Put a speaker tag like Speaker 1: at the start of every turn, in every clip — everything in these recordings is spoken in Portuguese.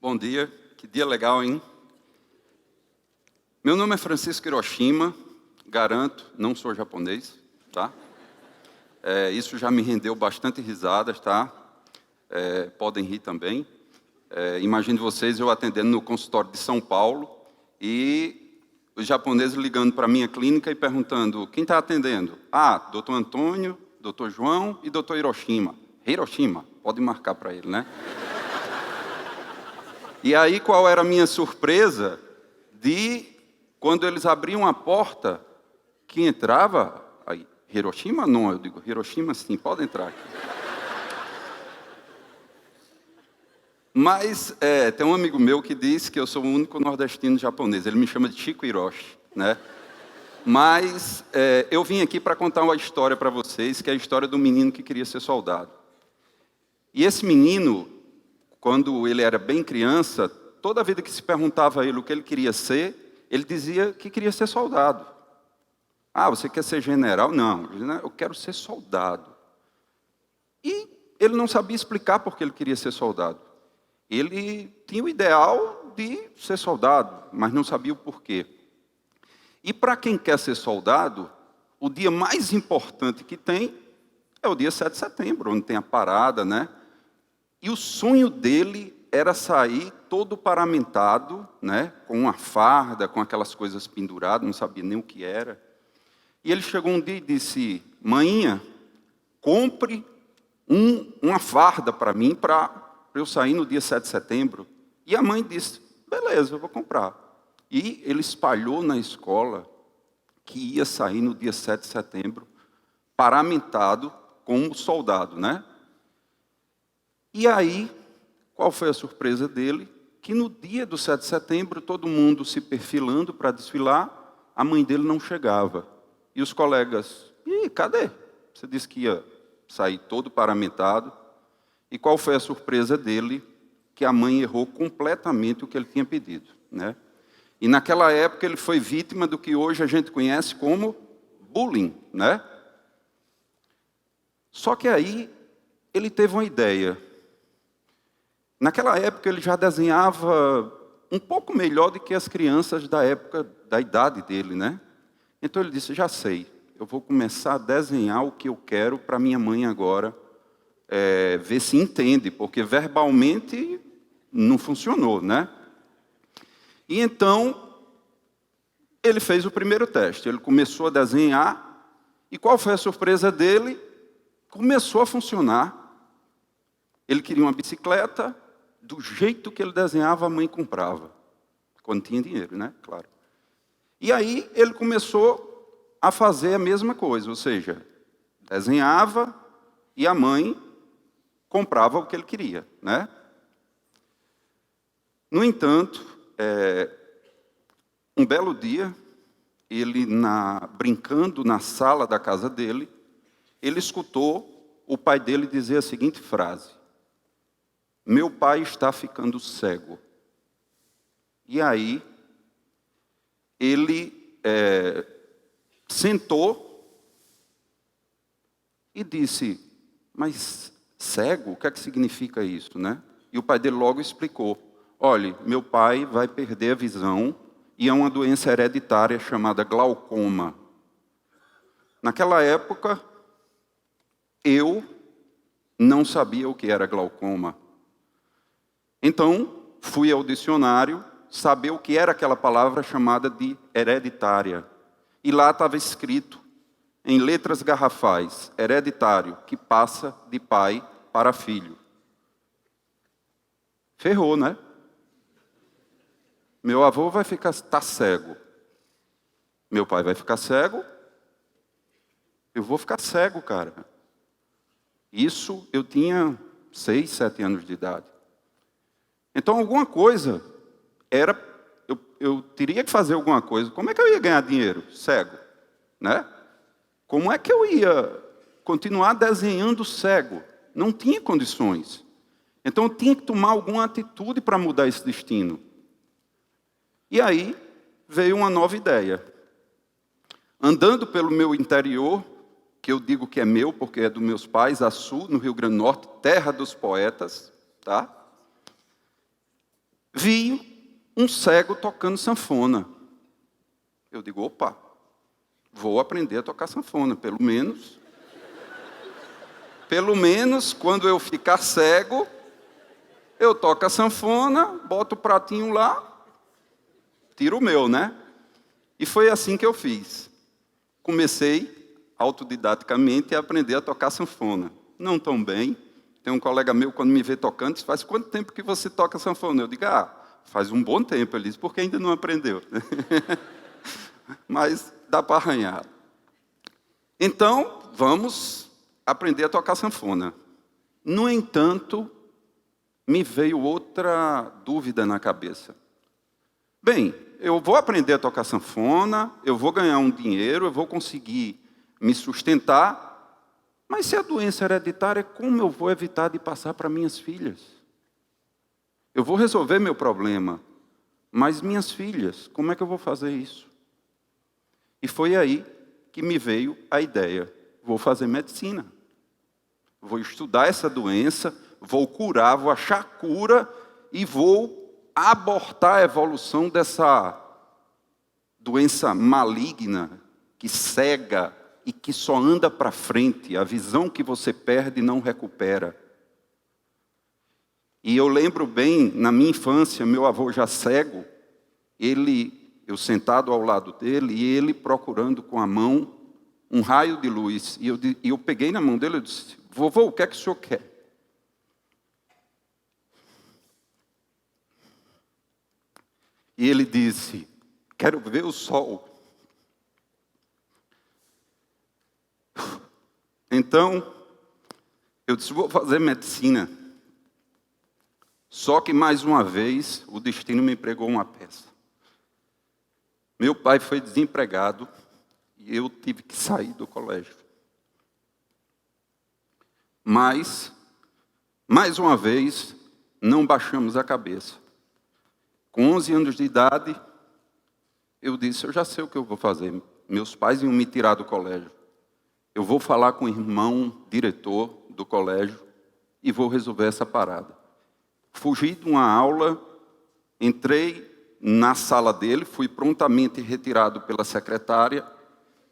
Speaker 1: Bom dia, que dia legal, hein? Meu nome é Francisco Hiroshima, garanto, não sou japonês, tá? Isso já me rendeu bastante risadas, tá? Podem rir também. Imagino vocês, eu atendendo no consultório de São Paulo e os japoneses ligando para a minha clínica e perguntando, quem está atendendo? Doutor Antônio, doutor João e doutor Hiroshima. Hiroshima, pode marcar para ele, né? E aí, qual era a minha surpresa de, quando eles abriam a porta, que entrava, aí, Hiroshima não, eu digo, Hiroshima sim, pode entrar aqui. Mas tem um amigo meu que diz que eu sou o único nordestino japonês, ele me chama de Chico Hiroshi, né? Mas eu vim aqui para contar uma história para vocês, que é a história do menino que queria ser soldado. E esse menino, quando ele era bem criança, toda vida que se perguntava a ele o que ele queria ser, ele dizia que queria ser soldado. Você quer ser general? Não, eu quero ser soldado. E ele não sabia explicar por que ele queria ser soldado. Ele tinha o ideal de ser soldado, mas não sabia o porquê. E para quem quer ser soldado, o dia mais importante que tem é o dia 7 de setembro, onde tem a parada, né? E o sonho dele era sair todo paramentado, né, com uma farda, com aquelas coisas penduradas, não sabia nem o que era. E ele chegou um dia e disse, mainha, compre uma farda para mim, para eu sair no dia 7 de setembro. E a mãe disse, beleza, eu vou comprar. E ele espalhou na escola que ia sair no dia 7 de setembro, paramentado como soldado, né? E aí, qual foi a surpresa dele? Que no dia do 7 de setembro, todo mundo se perfilando para desfilar, a mãe dele não chegava. E os colegas, cadê? Você disse que ia sair todo paramentado. E qual foi a surpresa dele? Que a mãe errou completamente o que ele tinha pedido, né? E naquela época ele foi vítima do que hoje a gente conhece como bullying, né? Só que aí ele teve uma ideia. Naquela época ele já desenhava um pouco melhor do que as crianças da época, da idade dele, né? Então ele disse, já sei, eu vou começar a desenhar o que eu quero para minha mãe agora, ver se entende, porque verbalmente não funcionou, né? E então ele fez o primeiro teste, ele começou a desenhar, e qual foi a surpresa dele? Começou a funcionar. Ele queria uma bicicleta, do jeito que ele desenhava, a mãe comprava. Quando tinha dinheiro, né? Claro. E aí ele começou a fazer a mesma coisa, ou seja, desenhava e a mãe comprava o que ele queria, né? No entanto, um belo dia, ele brincando na sala da casa dele, ele escutou o pai dele dizer a seguinte frase, meu pai está ficando cego. E aí, ele sentou e disse, mas cego, o que é que significa isso, né? E o pai dele logo explicou, olha, meu pai vai perder a visão e é uma doença hereditária chamada glaucoma. Naquela época, eu não sabia o que era glaucoma. Então, fui ao dicionário saber o que era aquela palavra chamada de hereditária. E lá estava escrito, em letras garrafais, hereditário, que passa de pai para filho. Ferrou, né? Meu avô vai tá cego. Meu pai vai ficar cego. Eu vou ficar cego, cara. Isso eu tinha 6, 7 anos de idade. Então, alguma coisa eu teria que fazer alguma coisa. Como é que eu ia ganhar dinheiro? Cego, né? Como é que eu ia continuar desenhando cego? Não tinha condições. Então, eu tinha que tomar alguma atitude para mudar esse destino. E aí, veio uma nova ideia. Andando pelo meu interior, que eu digo que é meu, porque é dos meus pais, Açu, no Rio Grande do Norte, terra dos poetas, tá? vi um cego tocando sanfona. Eu digo, opa, vou aprender a tocar sanfona, pelo menos quando eu ficar cego, eu toco a sanfona, boto o pratinho lá, tiro o meu, né? E foi assim que eu fiz. Comecei, autodidaticamente, a aprender a tocar sanfona. Não tão bem. Tem um colega meu, quando me vê tocando, diz, faz quanto tempo que você toca sanfona? Eu digo, faz um bom tempo. Ele diz, porque ainda não aprendeu. Mas dá para arranhar. Então, vamos aprender a tocar sanfona. No entanto, me veio outra dúvida na cabeça. Bem, eu vou aprender a tocar sanfona, eu vou ganhar um dinheiro, eu vou conseguir me sustentar, mas se a doença é hereditária, como eu vou evitar de passar para minhas filhas? Eu vou resolver meu problema, mas minhas filhas, como é que eu vou fazer isso? E foi aí que me veio a ideia, vou fazer medicina. Vou estudar essa doença, vou curar, vou achar cura e vou abortar a evolução dessa doença maligna que cega e que só anda para frente. A visão que você perde não recupera. E eu lembro bem, na minha infância, meu avô já cego, eu sentado ao lado dele e ele procurando com a mão um raio de luz. E eu peguei na mão dele e disse, vovô, o que é que o senhor quer? E ele disse, quero ver o sol. Então, eu disse, vou fazer medicina. Só que, mais uma vez, o destino me pregou uma peça. Meu pai foi desempregado e eu tive que sair do colégio. Mas, mais uma vez, não baixamos a cabeça. Com 11 anos de idade, eu disse, eu já sei o que eu vou fazer. Meus pais iam me tirar do colégio. Eu vou falar com o irmão diretor do colégio e vou resolver essa parada. Fugi de uma aula, entrei na sala dele, fui prontamente retirado pela secretária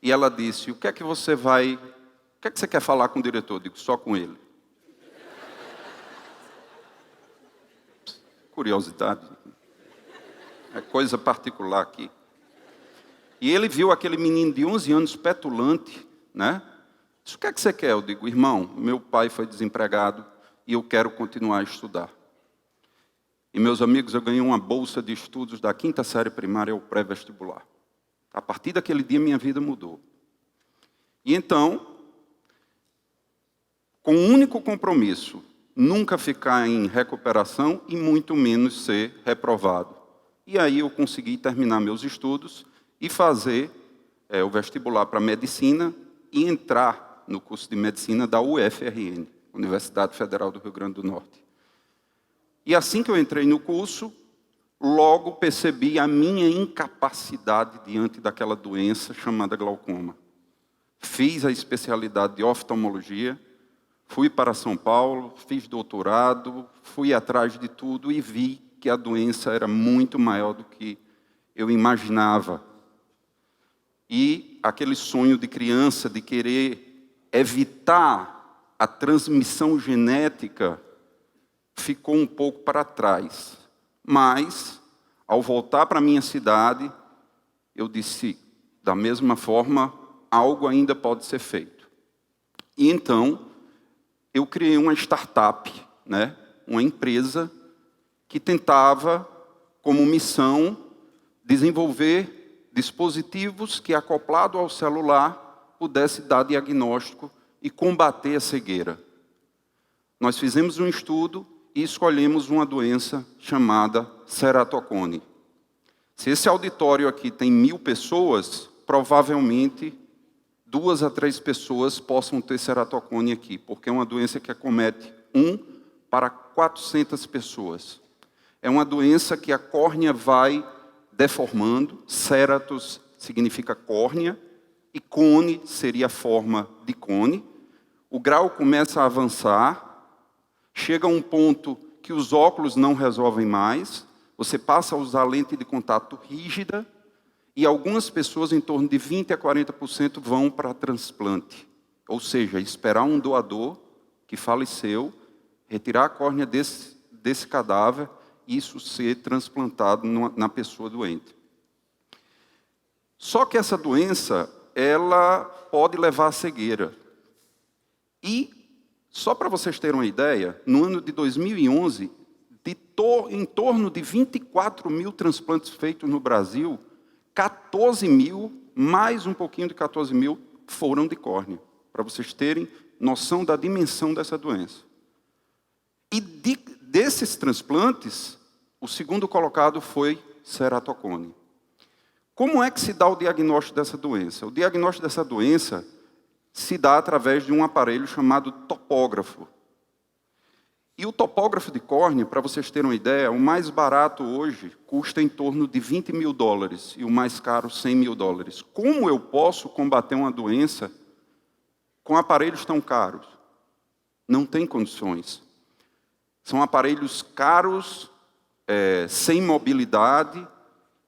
Speaker 1: e ela disse, o que é que você quer falar com o diretor? Eu digo, só com ele. Curiosidade. É coisa particular aqui. E ele viu aquele menino de 11 anos petulante, né? Disse, o que é que você quer? Eu digo, irmão, meu pai foi desempregado e eu quero continuar a estudar. E, meus amigos, eu ganhei uma bolsa de estudos da 5ª série primária ao pré-vestibular. A partir daquele dia, minha vida mudou. E então, com um único compromisso, nunca ficar em recuperação e muito menos ser reprovado. E aí eu consegui terminar meus estudos e fazer o vestibular para medicina e entrar no curso de medicina da UFRN, Universidade Federal do Rio Grande do Norte. E assim que eu entrei no curso, logo percebi a minha incapacidade diante daquela doença chamada glaucoma. Fiz a especialidade de oftalmologia, fui para São Paulo, fiz doutorado, fui atrás de tudo e vi que a doença era muito maior do que eu imaginava. E aquele sonho de criança de querer evitar a transmissão genética ficou um pouco para trás. Mas, ao voltar para a minha cidade, eu disse, da mesma forma, algo ainda pode ser feito. E então, eu criei uma startup, né? Uma empresa que tentava, como missão, desenvolver dispositivos que, acoplado ao celular, pudesse dar diagnóstico e combater a cegueira. Nós fizemos um estudo e escolhemos uma doença chamada ceratocone. Se esse auditório aqui tem 1000 pessoas, provavelmente 2 a 3 pessoas possam ter ceratocone aqui, porque é uma doença que acomete 1 para 400 pessoas. É uma doença que a córnea vai deformando, ceratos significa córnea, e cone seria a forma de cone. O grau começa a avançar, chega a um ponto que os óculos não resolvem mais, você passa a usar lente de contato rígida e algumas pessoas, em torno de 20% a 40%, vão para transplante. Ou seja, esperar um doador que faleceu, retirar a córnea desse cadáver e isso ser transplantado na pessoa doente. Só que essa doença, ela pode levar à cegueira. E, só para vocês terem uma ideia, no ano de 2011, em torno de 24 mil transplantes feitos no Brasil, 14 mil, mais um pouquinho de 14 mil, foram de córnea. Para vocês terem noção da dimensão dessa doença. E desses transplantes, o segundo colocado foi ceratocone. Como é que se dá o diagnóstico dessa doença? O diagnóstico dessa doença se dá através de um aparelho chamado topógrafo. E o topógrafo de córnea, para vocês terem uma ideia, o mais barato hoje custa em torno de $20 mil e o mais caro $100 mil. Como eu posso combater uma doença com aparelhos tão caros? Não tem condições. São aparelhos caros, sem mobilidade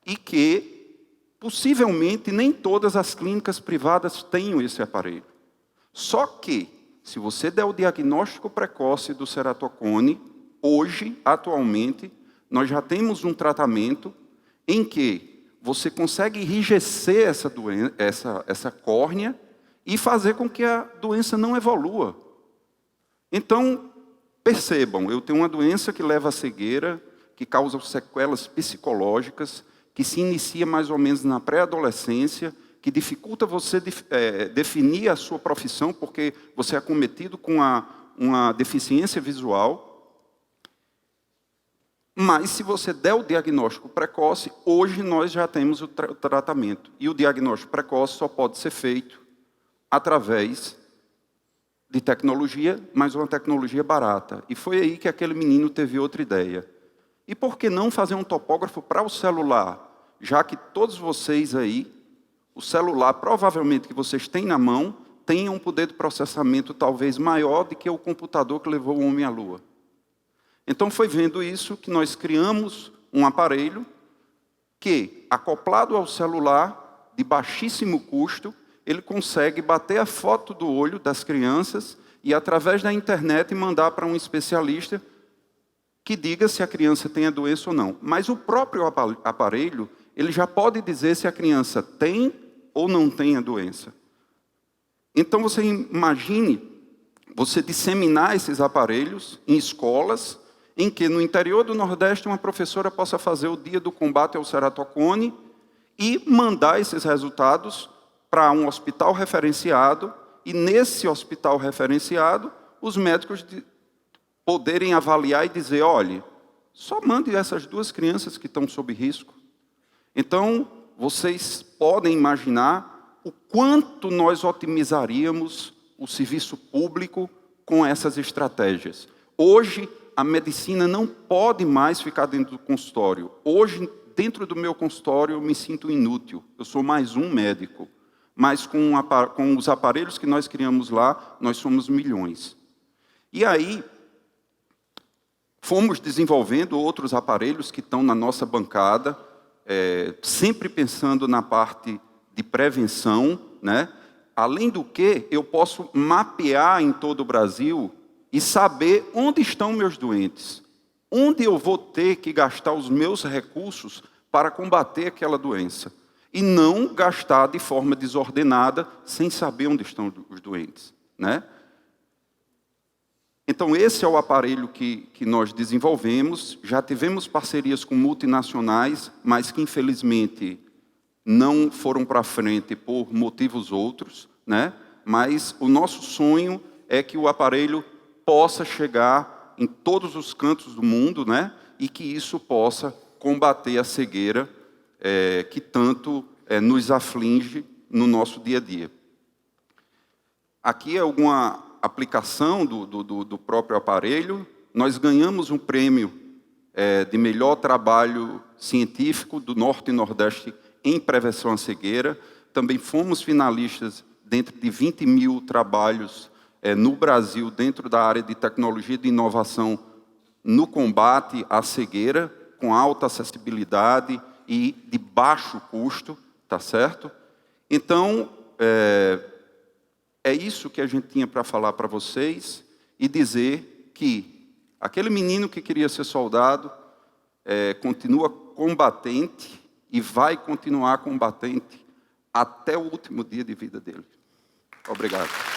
Speaker 1: e que possivelmente nem todas as clínicas privadas tenham esse aparelho. Só que, se você der o diagnóstico precoce do ceratocone, hoje, atualmente, nós já temos um tratamento em que você consegue enrijecer essa córnea e fazer com que a doença não evolua. Então, percebam, eu tenho uma doença que leva à cegueira, que causa sequelas psicológicas, que se inicia mais ou menos na pré-adolescência, que dificulta você definir a sua profissão, porque você é acometido com uma deficiência visual. Mas, se você der o diagnóstico precoce, hoje nós já temos o tratamento. E o diagnóstico precoce só pode ser feito através de tecnologia, mas uma tecnologia barata. E foi aí que aquele menino teve outra ideia. E por que não fazer um topógrafo para o celular? Já que todos vocês aí, o celular, provavelmente, que vocês têm na mão, tem um poder de processamento talvez maior do que o computador que levou o homem à Lua. Então, foi vendo isso que nós criamos um aparelho que, acoplado ao celular, de baixíssimo custo, ele consegue bater a foto do olho das crianças e, através da internet, mandar para um especialista que diga se a criança tem a doença ou não. Mas o próprio aparelho, ele já pode dizer se a criança tem ou não tem a doença. Então, você imagine você disseminar esses aparelhos em escolas, em que no interior do Nordeste uma professora possa fazer o dia do combate ao ceratocone e mandar esses resultados para um hospital referenciado, e nesse hospital referenciado, os médicos poderem avaliar e dizer, olha, só mande essas 2 crianças que estão sob risco. Então, vocês podem imaginar o quanto nós otimizaríamos o serviço público com essas estratégias. Hoje, a medicina não pode mais ficar dentro do consultório. Hoje, dentro do meu consultório, eu me sinto inútil. Eu sou mais um médico. Mas com os aparelhos que nós criamos lá, nós somos milhões. E aí, fomos desenvolvendo outros aparelhos que estão na nossa bancada, sempre pensando na parte de prevenção, né? Além do que, eu posso mapear em todo o Brasil e saber onde estão meus doentes, onde eu vou ter que gastar os meus recursos para combater aquela doença, e não gastar de forma desordenada, sem saber onde estão os doentes, né? Então, esse é o aparelho que nós desenvolvemos. Já tivemos parcerias com multinacionais, mas que, infelizmente, não foram para frente por motivos outros, né? Mas o nosso sonho é que o aparelho possa chegar em todos os cantos do mundo, né? E que isso possa combater a cegueira que tanto nos aflige no nosso dia a dia. Aqui é alguma aplicação do próprio aparelho. Nós ganhamos um prêmio de melhor trabalho científico do Norte e Nordeste em prevenção à cegueira. Também fomos finalistas dentro de 20 mil trabalhos no Brasil, dentro da área de tecnologia e de inovação no combate à cegueira, com alta acessibilidade e de baixo custo, tá certo? Então, é isso que a gente tinha para falar para vocês e dizer que aquele menino que queria ser soldado continua combatente e vai continuar combatente até o último dia de vida dele. Obrigado.